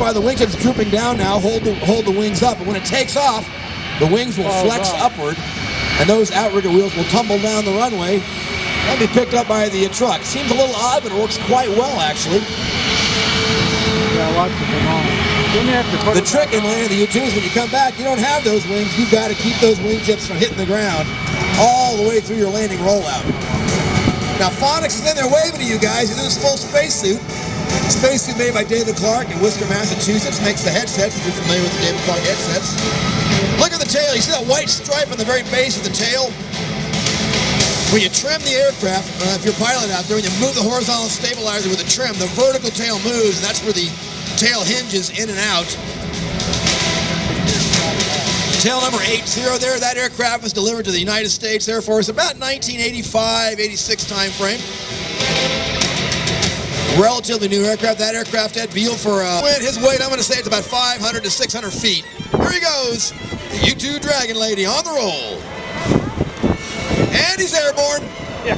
why the wingtip's drooping down now. Hold the wings up, and when it takes off, the wings will flex upward, and those outrigger wheels will tumble down the runway and be picked up by the truck. Seems a little odd, but it works quite well, actually. Yeah, lots of them on. The trick in landing the U-2 is when you come back, you don't have those wings. You've got to keep those wingtips from hitting the ground all the way through your landing rollout. Now, Phonics is in there waving to you guys. He's in his full spacesuit. Spacesuit made by David Clark in Worcester, Massachusetts. Makes the headsets, if you're familiar with the David Clark headsets. Look at the tail. You see that white stripe on the very base of the tail? When you trim the aircraft, if you're a pilot out there, when you move the horizontal stabilizer with the trim, the vertical tail moves, and that's where the tail hinges in and out. Tail number 80 there, that aircraft was delivered to the United States Air Force about 1985, 86 time frame. Relatively new aircraft. That aircraft had Beale for his weight, I'm going to say it's about 500 to 600 feet. Here he goes, the U-2 Dragon Lady on the roll. And he's airborne. Yeah.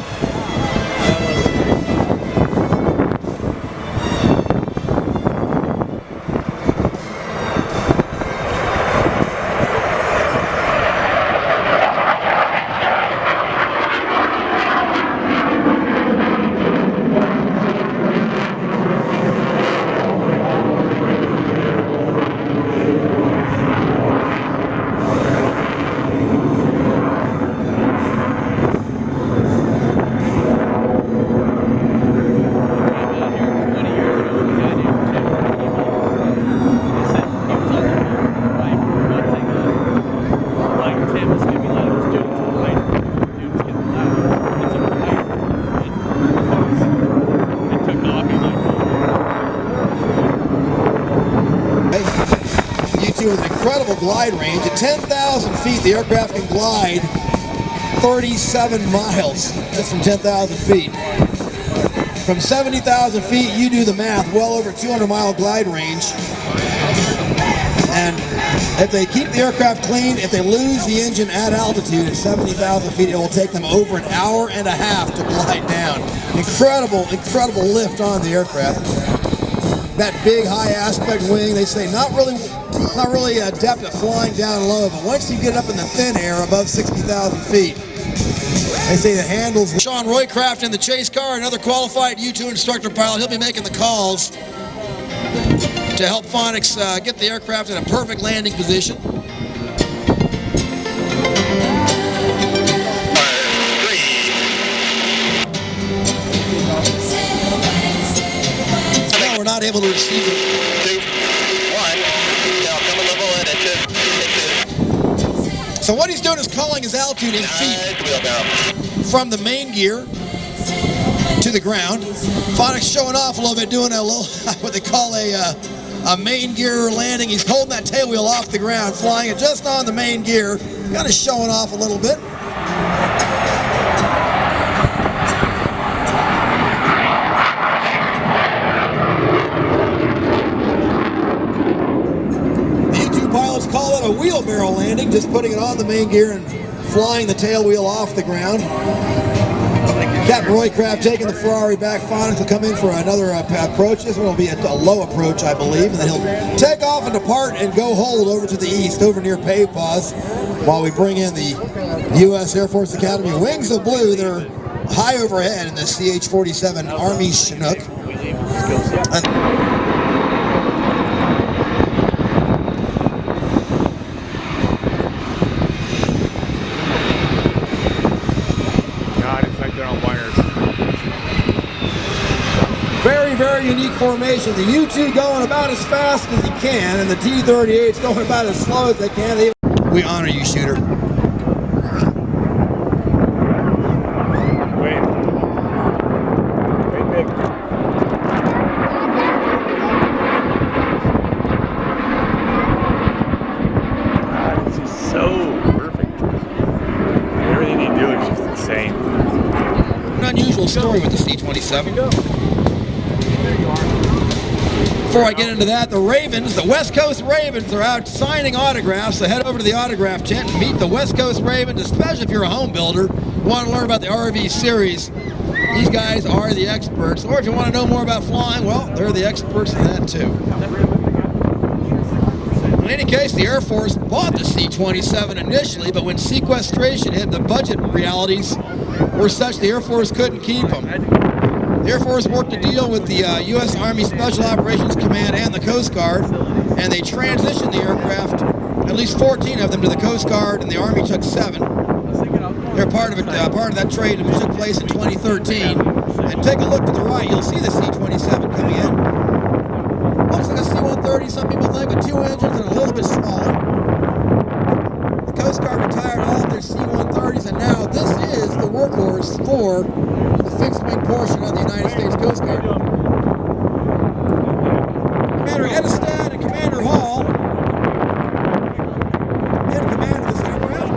With an incredible glide range. At 10,000 feet, the aircraft can glide 37 miles just from 10,000 feet. From 70,000 feet, you do the math, well over 200-mile glide range. And if they keep the aircraft clean, if they lose the engine at altitude at 70,000 feet, it will take them over an hour and a half to glide down. Incredible, incredible lift on the aircraft. That big high aspect wing, they say not really adept at flying down low, but once you get up in the thin air above 60,000 feet, they say the handles. Sean Roycraft in the chase car, another qualified U-2 instructor pilot. He'll be making the calls to help Phonics get the aircraft in a perfect landing position. We're not able to receive it. 2, 1. Now come a level at it. So what he's doing is calling his altitude in feet from the main gear to the ground. Phonics showing off a little bit, doing a little what they call a main gear landing. He's holding that tail wheel off the ground, flying it just on the main gear, kind of showing off a little bit. Call it a wheelbarrow landing, just putting it on the main gear and flying the tail wheel off the ground. Captain Roycraft taking the Ferrari back. Phonics will come in for another approach. This one will be a low approach, I believe, and then he'll take off and depart and go hold over to the east, over near Pave Pause, while we bring in the U.S. Air Force Academy Wings of Blue. They're high overhead in the CH-47 Army Chinook. Very unique formation. The U-2 going about as fast as he can, and the T-38's going about as slow as they can. We honor you, shooter. Wait big. God, this is so perfect. Everything you do is just insane. An unusual story with the C-27. Before I get into that, the Ravens, the West Coast Ravens, are out signing autographs, so head over to the autograph tent and meet the West Coast Ravens, especially if you're a home builder, want to learn about the RV series. These guys are the experts. Or if you want to know more about flying, well, they're the experts in that too. In any case, the Air Force bought the C-27 initially, but when sequestration hit, the budget realities were such the Air Force couldn't keep them. The Air Force worked a deal with the U.S. Army Special Operations Command and the Coast Guard, and they transitioned the aircraft, at least 14 of them, to the Coast Guard, and the Army took 7. They're part of that trade which took place in 2013. And take a look to the right, you'll see the C-27 coming in. Looks like a C-130, some people think, with 2 engines and a little bit smaller. The Coast Guard retired all of their C-130s, and now this is the workhorse for the fixed-wing portion of the United States Coast Guard. Commander Edestad and Commander Hall in command of this aircraft.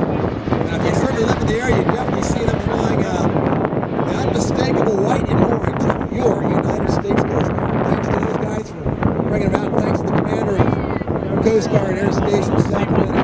Now, if you certainly look at the area, you definitely see them flying the unmistakable white and orange of your United States Coast Guard. Thanks to those guys for bringing it about. Thanks to the commander of Coast Guard Air Station Sacramento.